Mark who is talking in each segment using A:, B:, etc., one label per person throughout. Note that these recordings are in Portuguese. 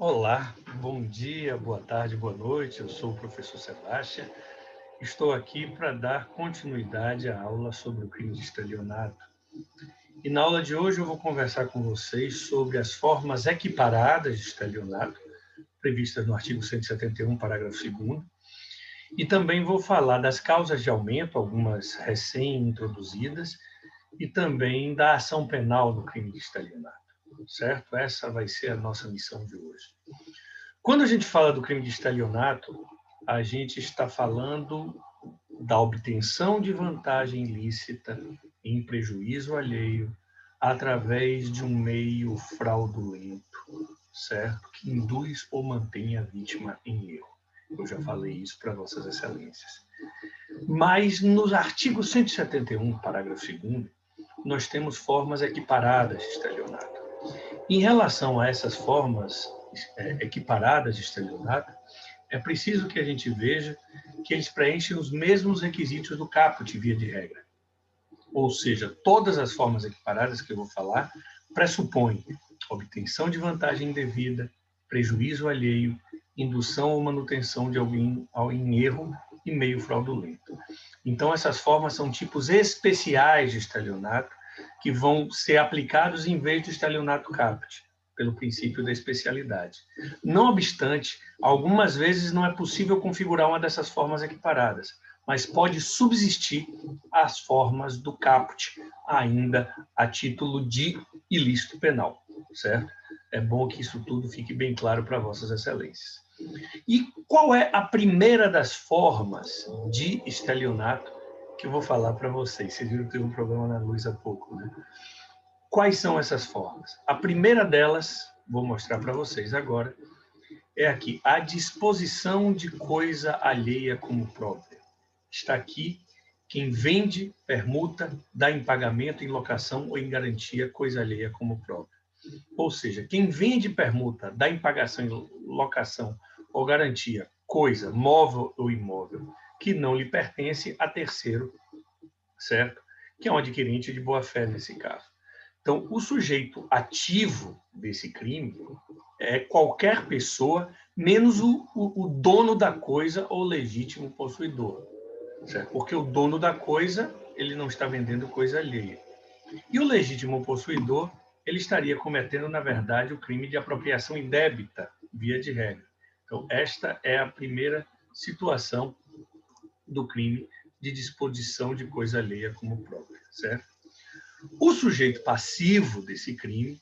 A: Olá, bom dia, boa tarde, boa noite. Eu sou o professor Sebastião. Estou aqui para dar continuidade à aula sobre o crime de estelionato. E na aula de hoje eu vou conversar com vocês sobre as formas equiparadas de estelionato, previstas no artigo 171, parágrafo 2º, e também vou falar das causas de aumento, algumas recém-introduzidas, e também da ação penal no crime de estelionato, certo? Essa vai ser a nossa missão de hoje. Quando a gente fala do crime de estelionato, a gente está falando da obtenção de vantagem ilícita em prejuízo alheio através de um meio fraudulento, certo? Que induz ou mantém a vítima em erro. Eu já falei isso para Vossas Excelências. Mas no artigo 171, parágrafo 2º, nós temos formas equiparadas de estelionato. Em relação a essas formas equiparadas de estelionato, é preciso que a gente veja que eles preenchem os mesmos requisitos do caput, via de regra. Ou seja, todas as formas equiparadas que eu vou falar pressupõem obtenção de vantagem indevida, prejuízo alheio, indução ou manutenção de alguém em erro e meio fraudulento. Então, essas formas são tipos especiais de estelionato que vão ser aplicados em vez do estelionato caput, pelo princípio da especialidade. Não obstante, algumas vezes não é possível configurar uma dessas formas equiparadas, mas pode subsistir as formas do caput, ainda a título de ilícito penal, certo? É bom que isso tudo fique bem claro para Vossas Excelências. E qual é a primeira das formas de estelionato que eu vou falar para vocês? Vocês viram que teve um problema na luz há pouco, né? Quais são essas formas? A primeira delas, vou mostrar para vocês agora, é aqui, a disposição de coisa alheia como própria. Está aqui, quem vende, permuta, dá em pagamento, em locação ou em garantia coisa alheia como própria. Ou seja, quem vende, permuta, dá em pagação, em locação ou garantia coisa, móvel ou imóvel, que não lhe pertence a terceiro, certo? Que é um adquirente de boa-fé nesse caso. Então, o sujeito ativo desse crime é qualquer pessoa, menos o dono da coisa ou legítimo possuidor, certo? Porque o dono da coisa, ele não está vendendo coisa alheia. E o legítimo possuidor, ele estaria cometendo, na verdade, o crime de apropriação indébita, via de regra. Então, esta é a primeira situação do crime de disposição de coisa alheia como própria, certo? O sujeito passivo desse crime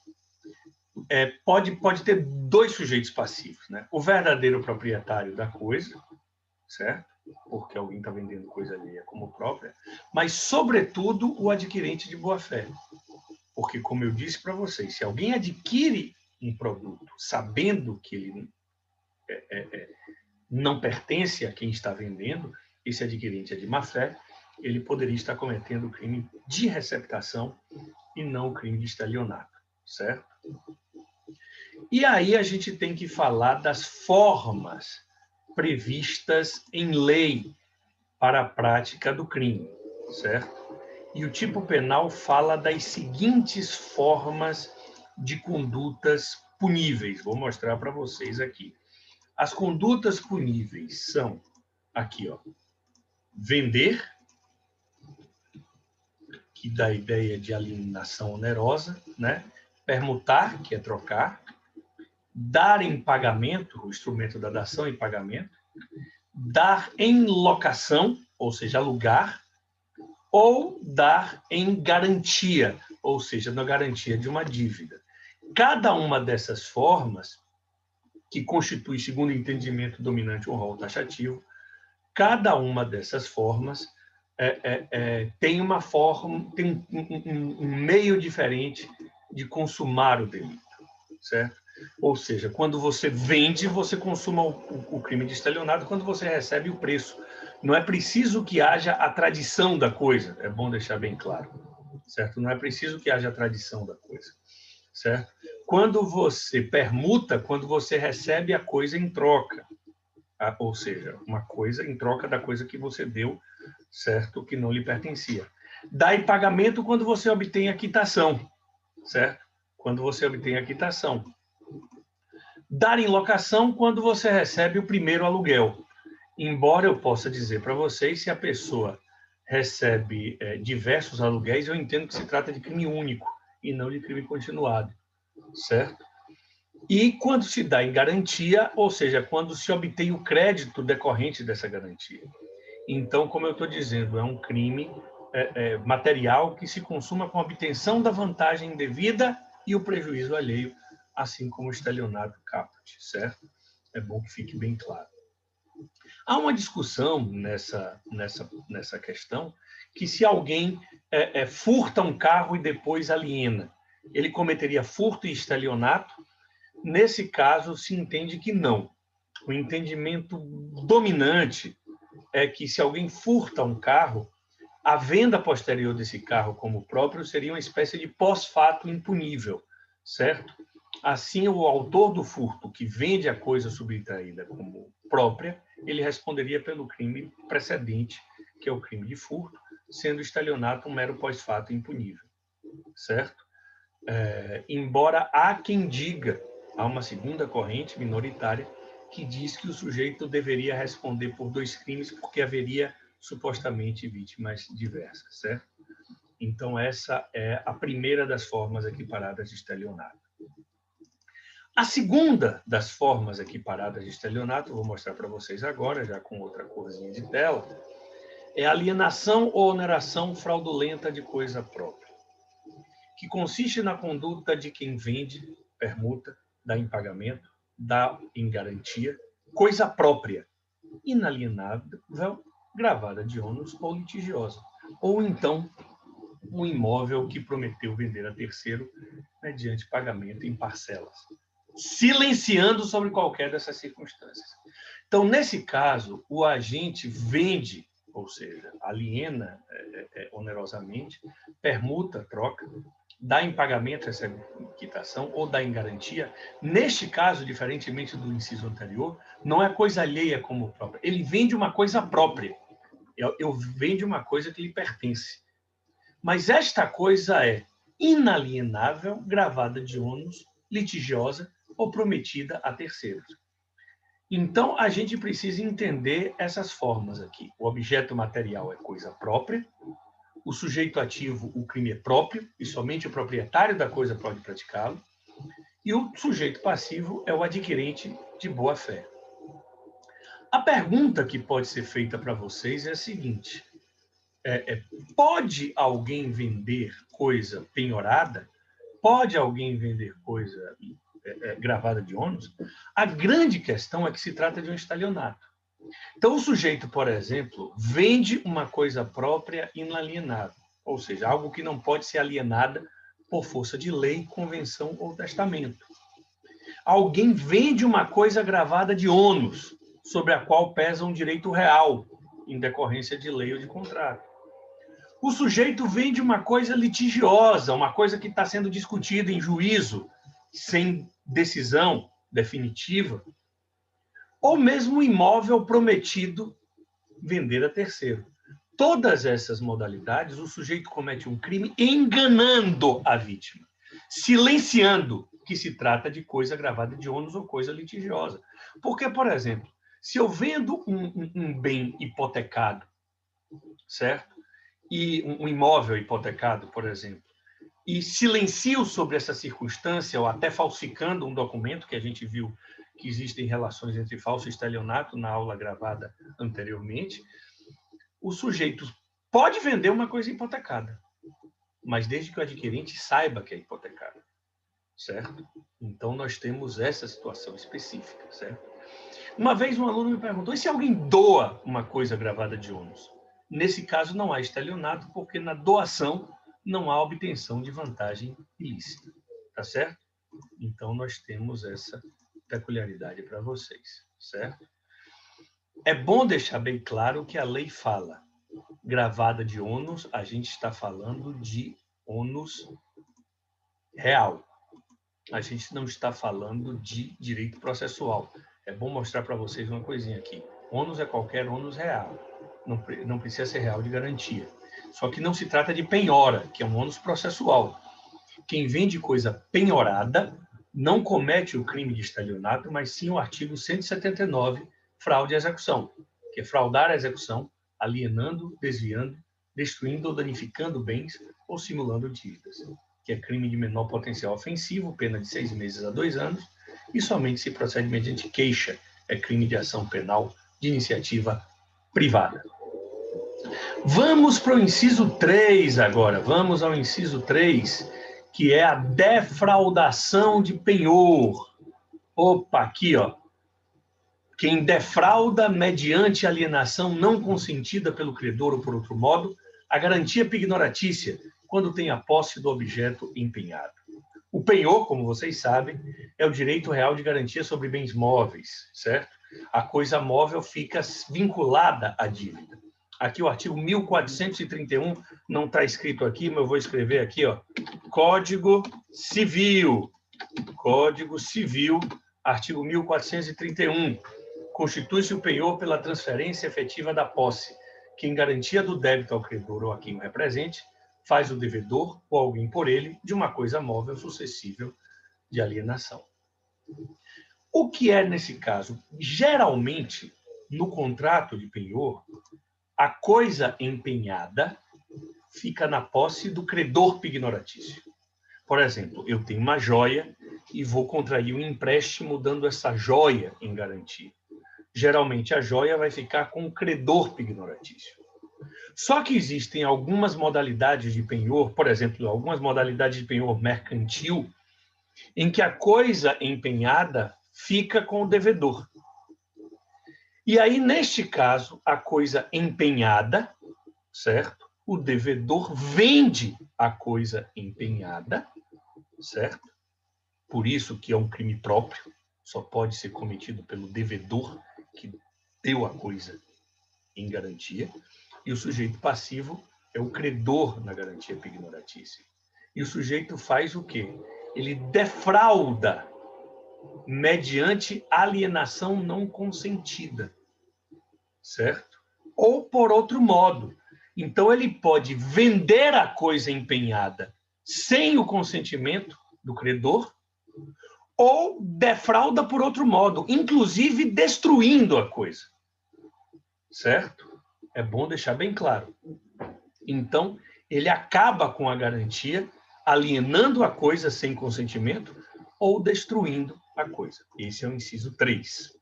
A: pode ter dois sujeitos passivos, né? O verdadeiro proprietário da coisa, certo? Porque alguém está vendendo coisa alheia como própria, mas, sobretudo, o adquirente de boa-fé. Porque, como eu disse para vocês, se alguém adquire um produto sabendo que ele não pertence a quem está vendendo, esse adquirente é de má-fé, ele poderia estar cometendo o crime de receptação e não o crime de estelionato, certo? E aí a gente tem que falar das formas previstas em lei para a prática do crime, certo? E o tipo penal fala das seguintes formas de condutas puníveis. Vou mostrar para vocês aqui. As condutas puníveis são, aqui, ó, vender, que dá a ideia de alienação onerosa, né? Permutar, que é trocar, dar em pagamento, o instrumento da dação em pagamento, dar em locação, ou seja, alugar, ou dar em garantia, ou seja, na garantia de uma dívida. Cada uma dessas formas, que constitui, segundo o entendimento dominante, um rol taxativo, cada uma dessas formas tem uma forma, tem um meio diferente de consumar o delito, certo? Ou seja, quando você vende, você consuma o crime de estelionato, quando você recebe o preço. Não é preciso que haja a tradição da coisa, é bom deixar bem claro, certo? Não é preciso que haja a tradição da coisa, certo? Quando você permuta, quando você recebe a coisa em troca, ou seja, uma coisa em troca da coisa que você deu, certo? Que não lhe pertencia. Dá em pagamento quando você obtém a quitação, certo? Quando você obtém a quitação. Dar em locação quando você recebe o primeiro aluguel. Embora eu possa dizer para vocês, se a pessoa recebe diversos aluguéis, eu entendo que se trata de crime único e não de crime continuado, certo? E quando se dá em garantia, ou seja, quando se obtém o crédito decorrente dessa garantia. Então, como eu estou dizendo, é um crime material que se consuma com a obtenção da vantagem indevida e o prejuízo alheio, assim como o estelionato caput, certo? É bom que fique bem claro. Há uma discussão nessa questão que se alguém furta um carro e depois aliena, ele cometeria furto e estelionato? Nesse caso, se entende que não. O entendimento dominante é que se alguém furta um carro, a venda posterior desse carro como próprio seria uma espécie de pós-fato impunível, certo? Assim, o autor do furto, que vende a coisa subtraída como própria, ele responderia pelo crime precedente, que é o crime de furto, sendo o estelionato um mero pós-fato impunível, certo? Embora há quem diga, há uma segunda corrente minoritária, que diz que o sujeito deveria responder por 2 crimes porque haveria supostamente vítimas diversas, certo? Então, essa é a primeira das formas equiparadas de estelionato. A segunda das formas equiparadas de estelionato, vou mostrar para vocês agora, já com outra corzinha de tela, é alienação ou oneração fraudulenta de coisa própria, que consiste na conduta de quem vende, permuta, dá em pagamento, dá em garantia, coisa própria, inalienável, gravada de ônus ou litigiosa, ou então um imóvel que prometeu vender a terceiro mediante pagamento em parcelas, silenciando sobre qualquer dessas circunstâncias. Então, nesse caso, o agente vende, ou seja, aliena onerosamente, permuta, troca, dá em pagamento essa quitação ou dá em garantia. Neste caso, diferentemente do inciso anterior, não é coisa alheia como própria. Ele vende uma coisa própria. Eu vende uma coisa que lhe pertence. Mas esta coisa é inalienável, gravada de ônus, litigiosa ou prometida a terceiros. Então, a gente precisa entender essas formas aqui. O objeto material é coisa própria, o sujeito ativo, o crime é próprio, e somente o proprietário da coisa pode praticá-lo, e o sujeito passivo é o adquirente de boa-fé. A pergunta que pode ser feita para vocês é a seguinte: pode alguém vender coisa penhorada? Pode alguém vender coisa gravada de ônus? A grande questão é que se trata de um estelionato. Então, o sujeito, por exemplo, vende uma coisa própria inalienável, ou seja, algo que não pode ser alienada por força de lei, convenção ou testamento. Alguém vende uma coisa gravada de ônus, sobre a qual pesa um direito real, em decorrência de lei ou de contrato. O sujeito vende uma coisa litigiosa, uma coisa que está sendo discutida em juízo, sem decisão definitiva, ou mesmo um imóvel prometido vender a terceiro. Todas essas modalidades, o sujeito comete um crime enganando a vítima, silenciando que se trata de coisa gravada de ônus ou coisa litigiosa. Porque, por exemplo, se eu vendo um bem hipotecado, certo? E um imóvel hipotecado, por exemplo, e silencio sobre essa circunstância, ou até falsificando um documento, que a gente viu que existem relações entre falso e estelionato na aula gravada anteriormente, o sujeito pode vender uma coisa hipotecada, mas desde que o adquirente saiba que é hipotecada, certo? Então, nós temos essa situação específica, certo? Uma vez um aluno me perguntou, e se alguém doa uma coisa gravada de ônus? Nesse caso, não há estelionato, porque na doação não há obtenção de vantagem ilícita, tá certo? Então, nós temos essa peculiaridade para vocês, certo? É bom deixar bem claro que a lei fala. Gravada de ônus, a gente está falando de ônus real. A gente não está falando de direito processual. É bom mostrar para vocês uma coisinha aqui. Ônus é qualquer ônus real. Não precisa ser real de garantia. Só que não se trata de penhora, que é um ônus processual. Quem vende coisa penhorada não comete o crime de estelionato, mas sim o artigo 179, fraude à execução, que é fraudar a execução, alienando, desviando, destruindo ou danificando bens ou simulando dívidas, que é crime de menor potencial ofensivo, pena de 6 meses a 2 anos, e somente se procede mediante queixa, é crime de ação penal de iniciativa privada. Vamos para o inciso 3 agora, vamos ao inciso 3, que é a defraudação de penhor. Opa, aqui, ó. Quem defrauda mediante alienação não consentida pelo credor ou por outro modo, a garantia pignoratícia, quando tem a posse do objeto empenhado. O penhor, como vocês sabem, é o direito real de garantia sobre bens móveis, certo? A coisa móvel fica vinculada à dívida. Aqui o artigo 1431, não está escrito aqui, mas eu vou escrever aqui, ó. Código Civil, artigo 1431. Constitui-se o penhor pela transferência efetiva da posse, que em garantia do débito ao credor ou a quem o represente, faz o devedor ou alguém por ele de uma coisa móvel suscetível de alienação. O que é nesse caso? Geralmente, no contrato de penhor, a coisa empenhada fica na posse do credor pignoratício. Por exemplo, eu tenho uma joia e vou contrair um empréstimo dando essa joia em garantia. Geralmente, a joia vai ficar com o credor pignoratício. Só que existem algumas modalidades de penhor, por exemplo, algumas modalidades de penhor mercantil, em que a coisa empenhada fica com o devedor. E aí, neste caso, a coisa empenhada, certo? O devedor vende a coisa empenhada, certo? Por isso que é um crime próprio, só pode ser cometido pelo devedor que deu a coisa em garantia. E o sujeito passivo é o credor na garantia pignoratícia. E o sujeito faz o quê? Ele defrauda mediante alienação não consentida, certo? Ou por outro modo. Então, ele pode vender a coisa empenhada sem o consentimento do credor, ou defrauda por outro modo, inclusive destruindo a coisa, certo? É bom deixar bem claro. Então, ele acaba com a garantia, alienando a coisa sem consentimento ou destruindo a coisa. Esse é o inciso 3.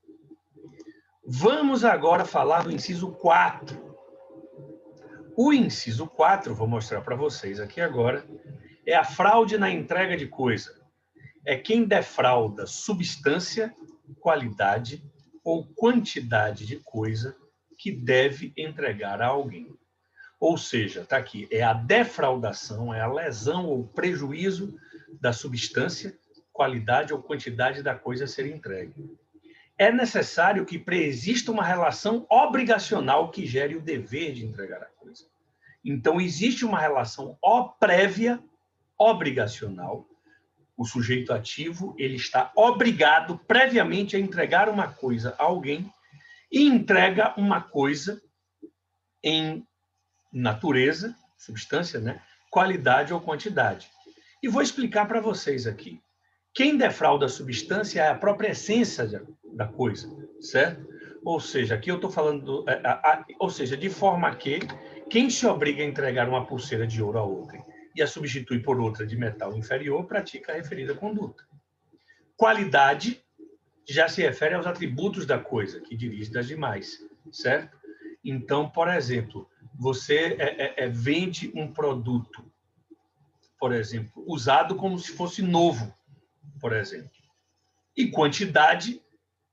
A: Vamos agora falar do inciso 4. O inciso 4, vou mostrar para vocês aqui agora, é a fraude na entrega de coisa. É quem defrauda substância, qualidade ou quantidade de coisa que deve entregar a alguém. Ou seja, está aqui, é a defraudação, é a lesão ou prejuízo da substância, qualidade ou quantidade da coisa a ser entregue. É necessário que preexista uma relação obrigacional que gere o dever de entregar a coisa. Então, existe uma relação prévia, obrigacional. O sujeito ativo, ele está obrigado previamente a entregar uma coisa a alguém e entrega uma coisa em natureza, substância, né? Qualidade ou quantidade. E vou explicar para vocês aqui. Quem defrauda a substância é a própria essência da coisa, certo? Ou seja, aqui eu estou falando, ou seja, de forma que quem se obriga a entregar uma pulseira de ouro a outrem e a substitui por outra de metal inferior pratica a referida conduta. Qualidade já se refere aos atributos da coisa, que dirige das demais, certo? Então, por exemplo, você vende um produto, por exemplo, usado como se fosse novo, por exemplo. E quantidade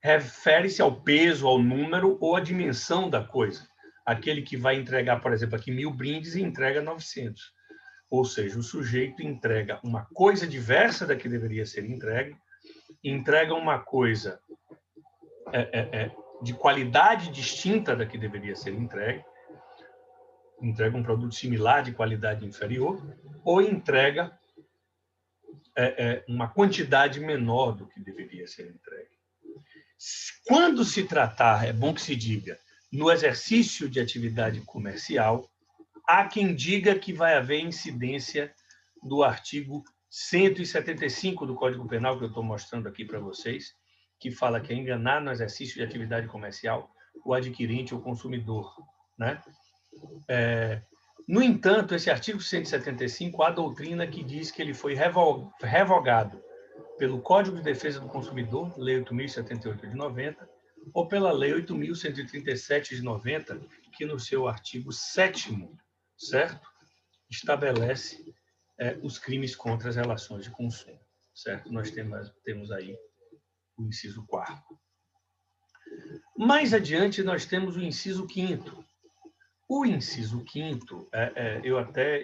A: refere-se ao peso, ao número ou à dimensão da coisa. Aquele que vai entregar, por exemplo, aqui 1000 brindes e entrega 900. Ou seja, o sujeito entrega uma coisa diversa da que deveria ser entregue, entrega uma coisa de qualidade distinta da que deveria ser entregue, entrega um produto similar de qualidade inferior, ou entrega uma quantidade menor do que deveria ser entregue. Quando se tratar, é bom que se diga, no exercício de atividade comercial, há quem diga que vai haver incidência do artigo 175 do Código Penal, que eu estou mostrando aqui para vocês, que fala que é enganar no exercício de atividade comercial o adquirente ou consumidor, né? No entanto, esse artigo 175, há doutrina que diz que ele foi revogado pelo Código de Defesa do Consumidor, Lei 8.078 de 90, ou pela Lei 8.137 de 90, que no seu artigo 7º, certo? Estabelece os crimes contra as relações de consumo, certo? Nós temos aí o inciso 4º. Mais adiante, nós temos o inciso 5º. O inciso 5º,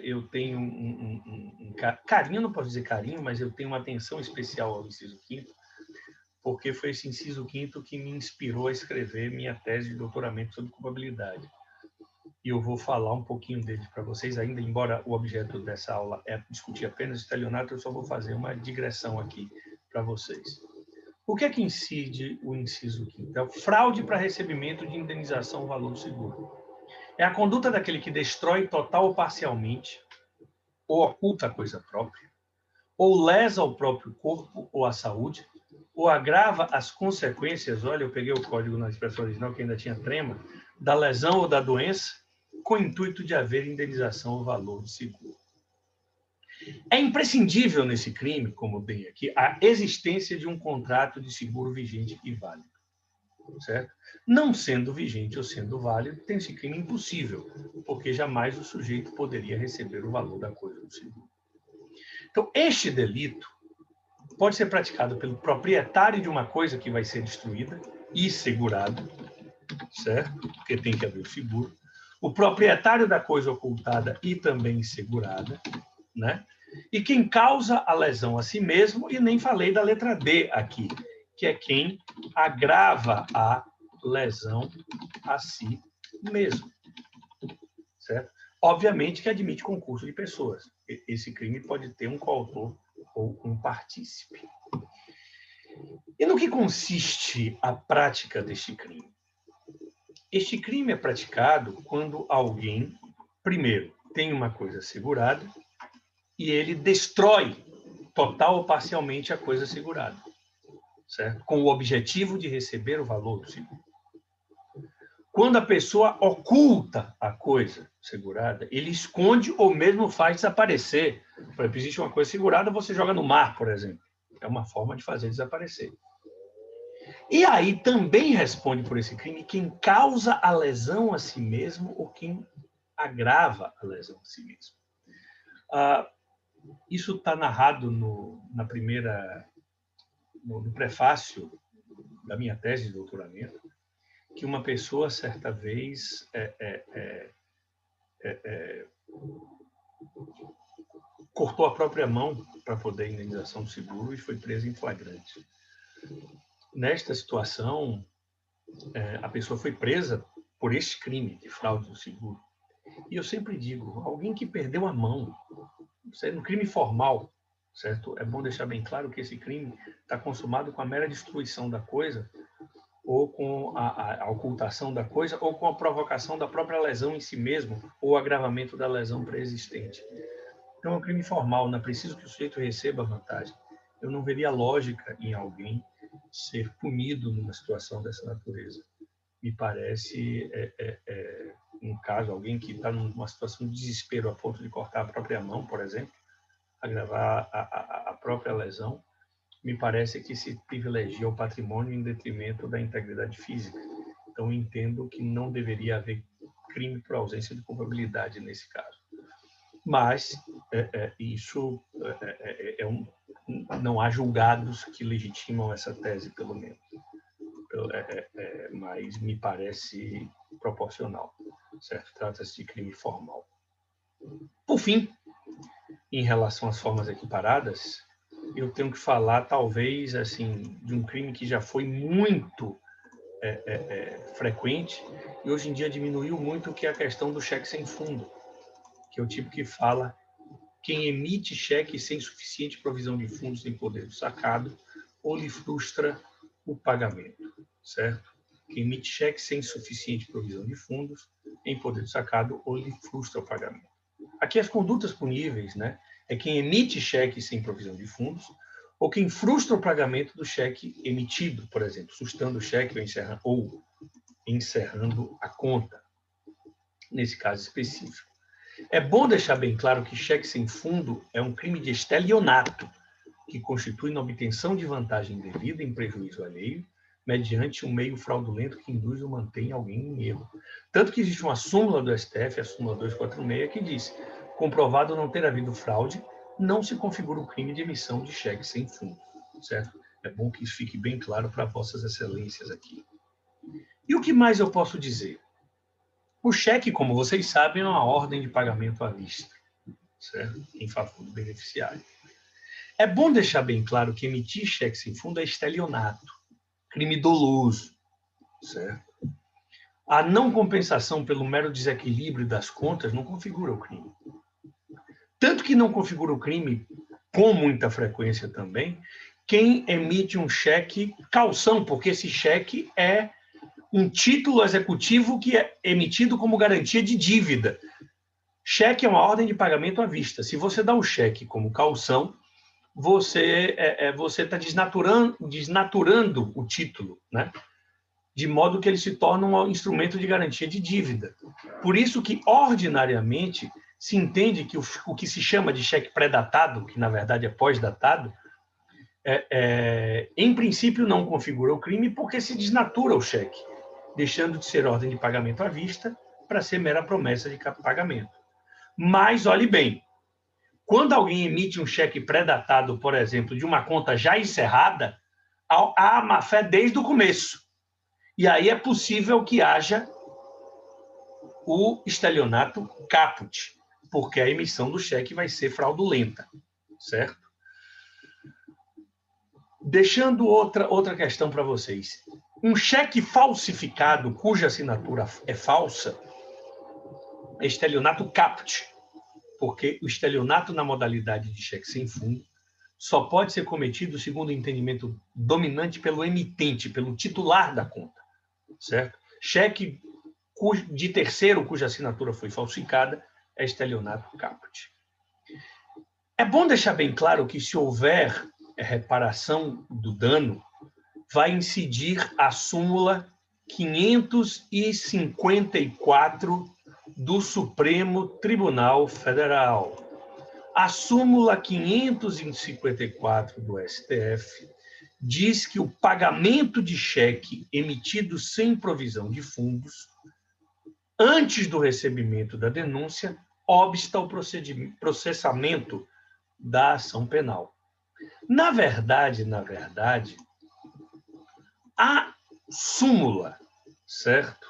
A: eu tenho um carinho, não posso dizer carinho, mas eu tenho uma atenção especial ao inciso 5º, porque foi esse inciso 5º que me inspirou a escrever minha tese de doutoramento sobre culpabilidade. E eu vou falar um pouquinho dele para vocês, ainda embora o objeto dessa aula é discutir apenas estelionato, eu só vou fazer uma digressão aqui para vocês. O que é que incide o inciso 5º? É o fraude para recebimento de indenização ao valor do seguro. É a conduta daquele que destrói total ou parcialmente, ou oculta a coisa própria, ou lesa o próprio corpo ou a saúde, ou agrava as consequências, olha, eu peguei o código na expressão original que ainda tinha trema, da lesão ou da doença, com o intuito de haver indenização ao valor do seguro. É imprescindível nesse crime, como bem aqui, a existência de um contrato de seguro vigente e válido. Certo? Não sendo vigente ou sendo válido, tem esse crime impossível, porque jamais o sujeito poderia receber o valor da coisa do seguro. Então, este delito pode ser praticado pelo proprietário de uma coisa que vai ser destruída e segurada, certo? Porque tem que haver o seguro. O proprietário da coisa ocultada e também segurada, né? E quem causa a lesão a si mesmo, e nem falei da letra D aqui, que é quem agrava a lesão a si mesmo, certo? Obviamente que admite concurso de pessoas. Esse crime pode ter um coautor ou um partícipe. E no que consiste a prática deste crime? Este crime é praticado quando alguém, primeiro, tem uma coisa segurada e ele destrói total ou parcialmente a coisa segurada, certo? Com o objetivo de receber o valor do seguro. Quando a pessoa oculta a coisa segurada, ele esconde ou mesmo faz desaparecer. Por exemplo, existe uma coisa segurada, você joga no mar, por exemplo. É uma forma de fazer desaparecer. E aí também responde por esse crime quem causa a lesão a si mesmo ou quem agrava a lesão a si mesmo. Isso está narrado no prefácio da minha tese de doutoramento, que uma pessoa, certa vez, cortou a própria mão para poder a indenização do seguro e foi presa em flagrante. Nesta situação, a pessoa foi presa por este crime de fraude do seguro. E eu sempre digo, alguém que perdeu a mão, no crime formal, certo? É bom deixar bem claro que esse crime está consumado com a mera destruição da coisa, ou com a ocultação da coisa, ou com a provocação da própria lesão em si mesmo, ou agravamento da lesão pré-existente. Então, é um crime formal, não é preciso que o sujeito receba vantagem. Eu não veria lógica em alguém ser punido numa situação dessa natureza. Me parece um caso, alguém que está numa situação de desespero a ponto de cortar a própria mão, por exemplo, agravar a própria lesão, me parece que se privilegia o patrimônio em detrimento da integridade física. Então, entendo que não deveria haver crime por ausência de culpabilidade nesse caso. Mas isso não há julgados que legitimam essa tese, pelo menos. Mas me parece proporcional, certo? Trata-se de crime formal. Por fim, em relação às formas equiparadas, eu tenho que falar, talvez, assim, de um crime que já foi muito frequente e hoje em dia diminuiu muito, que é a questão do cheque sem fundo, que é o tipo que fala quem emite cheque sem suficiente provisão de fundos em poder do sacado ou lhe frustra o pagamento, certo? Quem emite cheque sem suficiente provisão de fundos em poder do sacado ou lhe frustra o pagamento. Aqui as condutas puníveis, né? é quem emite cheque sem provisão de fundos ou quem frustra o pagamento do cheque emitido, por exemplo, sustando o cheque ou encerrando a conta, nesse caso específico. É bom deixar bem claro que cheque sem fundo é um crime de estelionato, que constitui na obtenção de vantagem devida em prejuízo alheio, mediante um meio fraudulento que induz ou mantém alguém em erro. Tanto que existe uma súmula do STF, a súmula 246, que diz: comprovado não ter havido fraude, não se configura o crime de emissão de cheque sem fundo. Certo? É bom que isso fique bem claro para vossas excelências aqui. E o que mais eu posso dizer? O cheque, como vocês sabem, é uma ordem de pagamento à vista, certo? Em favor do beneficiário. É bom deixar bem claro que emitir cheque sem fundo é estelionato, crime doloso, certo? A não compensação pelo mero desequilíbrio das contas não configura o crime. Tanto que não configura o crime, com muita frequência também, quem emite um cheque calção, porque esse cheque é um título executivo que é emitido como garantia de dívida. Cheque é uma ordem de pagamento à vista. Se você dá um cheque como calção, você está desnaturando o título, né? De modo que ele se torna um instrumento de garantia de dívida. Por isso que, ordinariamente, se entende que o que se chama de cheque pré-datado, que na verdade é pós-datado, em princípio não configura o crime porque se desnatura o cheque, deixando de ser ordem de pagamento à vista para ser mera promessa de pagamento. Mas, olhe bem, quando alguém emite um cheque pré-datado, por exemplo, de uma conta já encerrada, há má-fé desde o começo. E aí é possível que haja o estelionato caput, porque a emissão do cheque vai ser fraudulenta, certo? Deixando outra questão para vocês. Um cheque falsificado, cuja assinatura é falsa, é estelionato caput, porque o estelionato na modalidade de cheque sem fundo só pode ser cometido segundo o entendimento dominante pelo emitente, pelo titular da conta, certo? Cheque de terceiro cuja assinatura foi falsificada é estelionato caput. É bom deixar bem claro que, se houver reparação do dano, vai incidir a súmula 554 do Supremo Tribunal Federal. A súmula 554 do STF diz que o pagamento de cheque emitido sem provisão de fundos, antes do recebimento da denúncia, obsta ao processamento da ação penal. Na verdade, a súmula, certo?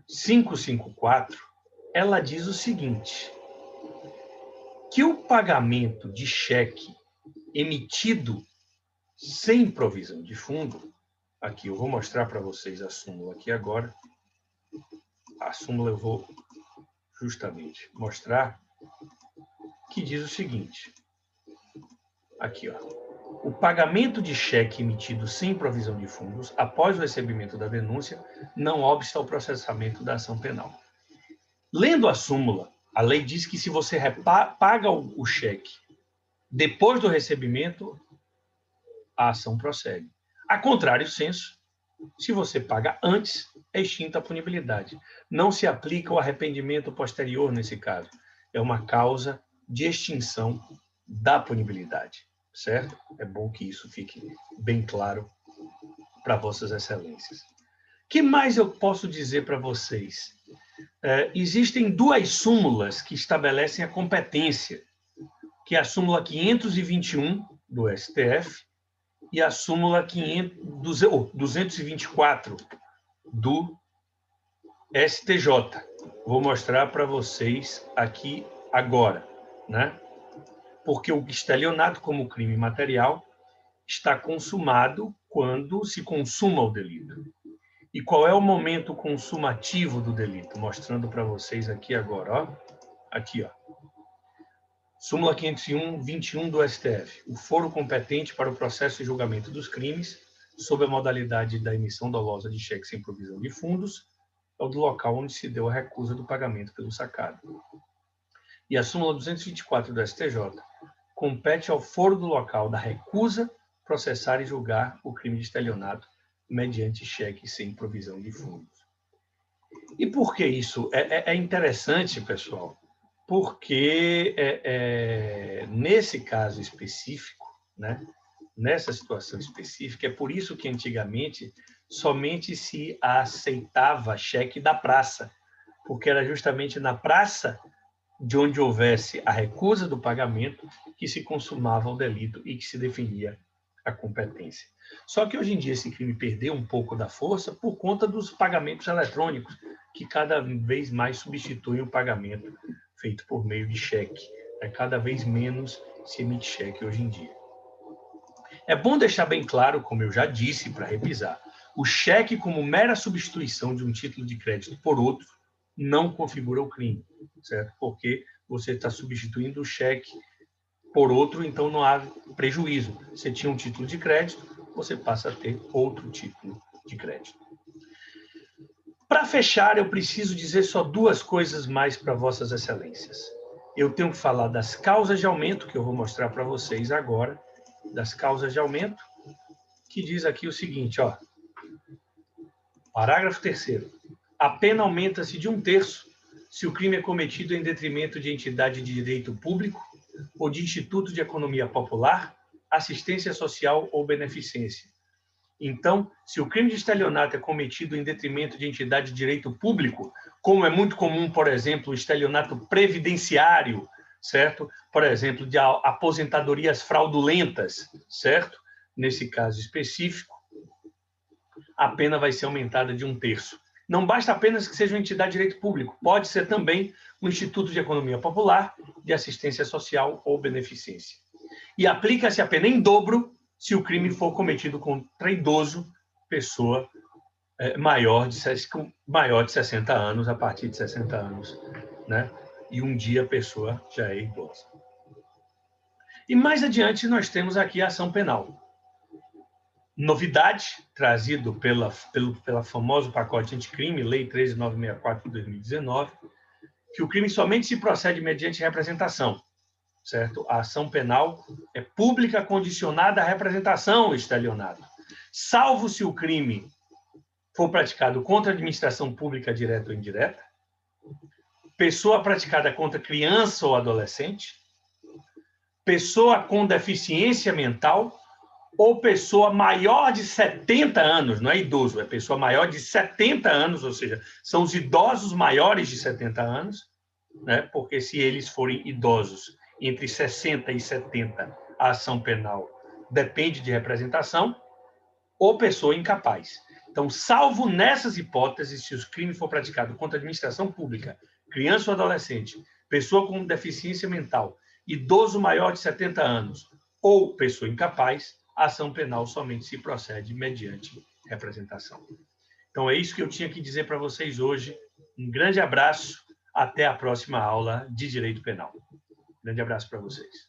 A: 554, ela diz o seguinte: que o pagamento de cheque emitido sem provisão de fundo, aqui eu vou mostrar para vocês a súmula aqui agora. A súmula eu vou justamente mostrar, que diz o seguinte, aqui, ó: o pagamento de cheque emitido sem provisão de fundos, após o recebimento da denúncia, não obsta ao processamento da ação penal. Lendo a súmula, a lei diz que, se você paga o cheque depois do recebimento, a ação prossegue. A contrário senso, se você paga antes, é extinta a punibilidade. Não se aplica o arrependimento posterior nesse caso. É uma causa de extinção da punibilidade, certo? É bom que isso fique bem claro para vossas excelências. O que mais eu posso dizer para vocês? Existem duas súmulas que estabelecem a competência, que é a súmula 521 do STF e a súmula 224 do STJ. Vou mostrar para vocês aqui agora, né? Porque o estelionato, como crime material, está consumado quando se consuma o delito. E qual é o momento consumativo do delito? Mostrando para vocês aqui agora, ó. Aqui, ó. Súmula 521 do STF. O foro competente para o processo e julgamento dos crimes, sob a modalidade da emissão dolosa de cheque sem provisão de fundos, é o do local onde se deu a recusa do pagamento pelo sacado. e a súmula 224 do STJ compete ao foro do local da recusa processar e julgar o crime de estelionato mediante cheque sem provisão de fundos. E por que isso? É interessante, pessoal, porque nesse caso específico, né, nessa situação específica, é por isso que antigamente somente se aceitava cheque da praça, porque era justamente na praça de onde houvesse a recusa do pagamento que se consumava o delito e que se definia a competência. Só que hoje em dia esse crime perdeu um pouco da força por conta dos pagamentos eletrônicos, que cada vez mais substituem o pagamento feito por meio de cheque. Cada vez menos se emite cheque hoje em dia. É bom deixar bem claro, como eu já disse, para revisar, o cheque como mera substituição de um título de crédito por outro não configura o crime, certo? Porque você está substituindo o cheque por outro, então não há prejuízo. Você tinha um título de crédito, você passa a ter outro título de crédito. Para fechar, eu preciso dizer só duas coisas mais para vossas excelências. Eu tenho que falar das causas de aumento, que eu vou mostrar para vocês agora, das causas de aumento, que diz aqui o seguinte, ó, parágrafo 3º. A pena aumenta-se de 1/3 se o crime é cometido em detrimento de entidade de direito público ou de instituto de economia popular, assistência social ou beneficência. Então, se o crime de estelionato é cometido em detrimento de entidade de direito público, como é muito comum, por exemplo, o estelionato previdenciário, certo? Por exemplo, de aposentadorias fraudulentas, certo? Nesse caso específico, a pena vai ser aumentada de 1/3. Não basta apenas que seja uma entidade de direito público, pode ser também um instituto de economia popular, de assistência social ou beneficência. E aplica-se a pena em dobro se o crime for cometido contra idoso, pessoa maior de 60 anos, a partir de 60 anos, né? E um dia a pessoa já é idosa. E mais adiante nós temos aqui a ação penal. Novidade, trazido pela famoso pacote anticrime, Lei 13.964 de 2019, que o crime somente se procede mediante representação, certo? A ação penal é pública condicionada à representação, estelionato, salvo se o crime for praticado contra a administração pública direta ou indireta, pessoa praticada contra criança ou adolescente, pessoa com deficiência mental ou pessoa maior de 70 anos, não é idoso, é pessoa maior de 70 anos, ou seja, são os idosos maiores de 70 anos, né? Porque se eles forem idosos entre 60 e 70, a ação penal depende de representação, ou pessoa incapaz. Então, salvo nessas hipóteses, se o crime for praticado contra a administração pública, criança ou adolescente, pessoa com deficiência mental, idoso maior de 70 anos ou pessoa incapaz, a ação penal somente se procede mediante representação. Então, é isso que eu tinha que dizer para vocês hoje. Um grande abraço, até a próxima aula de Direito Penal. Grande abraço para vocês.